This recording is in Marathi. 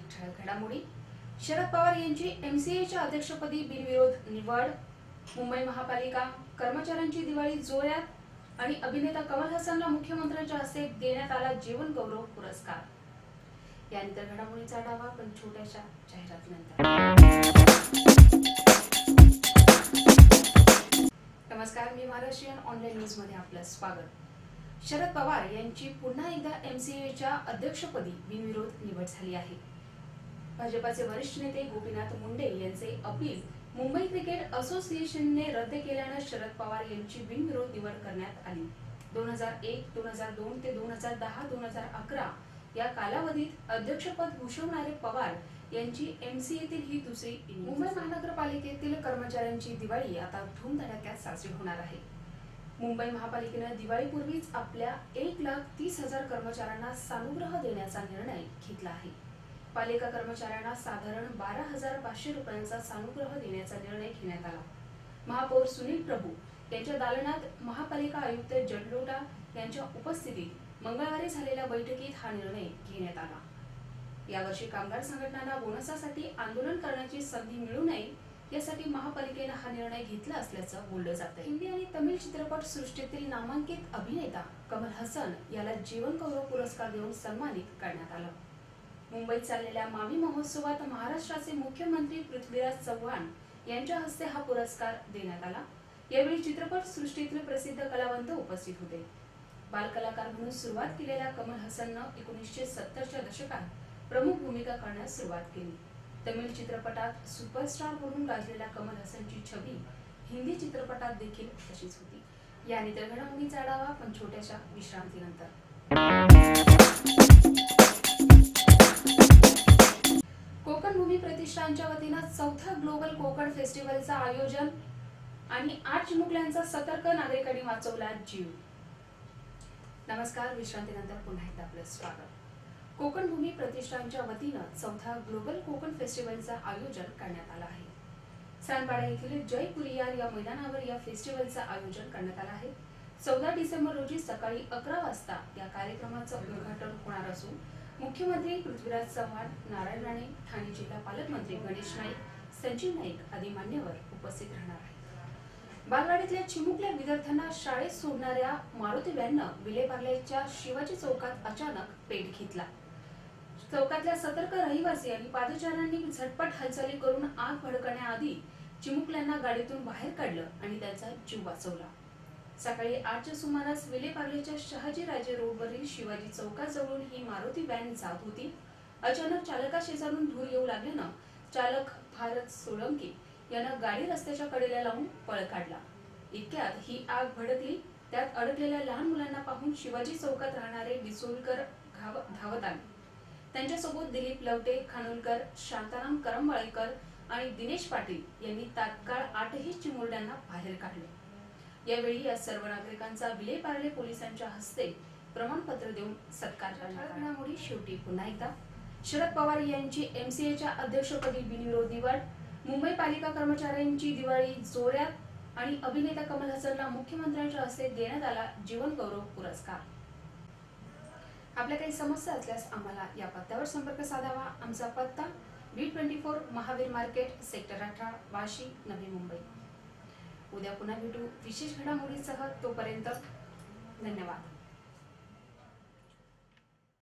ठळक घडामोडी। शरद पवार यांची एमसीएच्या अध्यक्षपदी बिनविरोध निवड। मुंबई महापालिका कर्मचाऱ्यांची दिवाळी जोरात आणि अभिनेता कमल हसनला मुख्यमंत्र्यांच्या हस्ते देण्यात आला जीवन गौरव पुरस्कार। यानंतर घडामोडीचा आढावा पण छोट्याशा जाहिरातीनंतर। नमस्कार, मी महाराष्ट्रीयन ऑनलाईन न्यूज मध्ये आपलं स्वागत। शरद पवार यांची पुन्हा एकदा एमसीएच्या अध्यक्षपदी बिनविरोध निवड झाली आहे। भाजपाचे वरिष्ठ नेते गोपीनाथ मुंडे यांचे अपील मुंबई क्रिकेट असोसिएशनने रद्द केल्याने शरद पवार यांची बिनविरोध निवड करण्यात आली। 2001, 2002 ते 2010, 2011 या कालावधीत अध्यक्षपद भूषवणारे पवार यांची एमसीएतील ही दुसरी इनिंग। मुंबई महानगरपालिकेतील कर्मचाऱ्यांची दिवाळी आता धूमधडाक्यात साजरी होणार आहे। मुंबई महापालिकेने दिवाळीपूर्वीच आपल्या 1,30,000 कर्मचाऱ्यांना सानुग्रह देण्याचा निर्णय घेतला आहे। पालिका कर्मचाऱ्यांना साधारण 12,500 रुपयांचा सानुग्रह देण्याचा निर्णय घेण्यात आला। महापौर सुनील प्रभू यांच्या दालनात महापालिका आयुक्त जडलोटा यांच्या उपस्थितीत मंगळवारी झालेल्या बैठकीत हा निर्णय घेण्यात आला। यावर्षी कामगार संघटनांना बोनसासाठी आंदोलन करण्याची संधी मिळू नये यासाठी महापालिकेने हा निर्णय घेतला असल्याचं बोललं जातंय। हिंदी आणि तमिळ चित्रपट सृष्टीतील नामांकित अभिनेता कमल हसन याला जीवन गौरव पुरस्कार देऊन सन्मानित करण्यात आलं। मुंबईत चाललेल्या मावी महोत्सवात महाराष्ट्राचे मुख्यमंत्री पृथ्वीराज चव्हाण यांच्या हस्ते हा पुरस्कार देण्यात आला। यावेळी चित्रपट सृष्टीतील प्रसिद्ध कलावंत उपस्थित होते। बालकलाकार म्हणून सुरुवात केलेल्या कमल हसननं 1970च्या दशकात प्रमुख भूमिका करण्यास सुरुवात केली। तमिळ चित्रपटात सुपरस्टार म्हणून गाजलेल्या कमल हसनची छबी हिंदी चित्रपटात देखील तशीच होती। यानंतर घडामोडीचा आढावा पण छोट्याशा विश्रांतीनंतर। कोकण भूमी प्रतिष्ठानच्या वतीने चौथ्या ग्लोबल कोकण फेस्टिवलचं आयोजन आणि 8 चिमुकल्यांचा सतर्क नागरिकांनी वाचवला जीव। नमस्कार, विश्रांतीनंतर पुन्हा एकदा आपलं स्वागत। कोकण भूमी प्रतिष्ठानच्या वतीने चौथ्या ग्लोबल कोकण फेस्टिवलचं आयोजन करण्यात आलं आहे। सानपाडा येथील जय पुरियार या मैदानावर या फेस्टिवलचं आयोजन करण्यात आलं आहे। 14 डिसेंबर रोजी सकाळी 11 वाजता या कार्यक्रमाचं उद्घाटन होणार असून मुख्यमंत्री पृथ्वीराज चव्हाण, नारायण राणे, ठाणे जिल्हा पालकमंत्री गणेश नाईक, संजीव नाईक आदी मान्यवर उपस्थित राहणार आहेत। बालवाडीतल्या चिमुकल्या विद्यार्थ्यांना शाळेत सोडणाऱ्या मारुती व्हॅननं विलेपार्लेच्या शिवाजी चौकात अचानक पेट घेतला। चौकातल्या सतर्क रहिवासी आणि पादचाऱ्यांनी झटपट हालचाली करून आग भडकण्याआधी चिमुकल्यांना गाडीतून बाहेर काढलं आणि त्यांचा जीव वाचवला। सकाळी 8च्या सुमारास विलेपार्लेच्या शहाजीराजे रोडवरील शिवाजी चौकाजवळून ही मारुती व्हॅन जात होती। अचानक चालकाशेजारून धूर येऊ लागल्यानं चालक भारत सोळंकी यानं गाडी रस्त्याच्या कडेला लावून पळ काढला। इतक्यात ही आग भडकली। त्यात अडकलेल्या लहान मुलांना पाहून शिवाजी चौकात राहणारे बिसोलकर धावत आले। त्यांच्यासोबत दिलीप लवटे, खानोलकर, शांताराम करंबाळेकर आणि दिनेश पाटील यांनी तात्काळ 8ही चिमुरड्यांना बाहेर काढले। यावेळी या सर्व नागरिकांचा विलेपार्ले पोलिसांच्या हस्ते प्रमाणपत्र देऊन सत्कार करण्यात आला। घडामोडी शेवटी पुन्हा एकदा। शरद पवार यांची एमसीएच्या अध्यक्षपदी बिनविरोध निवड। मुंबई पालिका कर्मचाऱ्यांची दिवाळी जोरात आणि अभिनेता कमल हसनला मुख्यमंत्र्यांच्या हस्ते देण्यात आला जीवन गौरव पुरस्कार। आपल्या काही समस्या असल्यास आम्हाला या पत्त्यावर संपर्क साधावा। आमचा पत्ता B24 Mahavir market, sector 18, Vashi, Navi Mumbai. उद्या पुन्हा भेटू विशेष घडामोडीसह। तोपर्यंत धन्यवाद।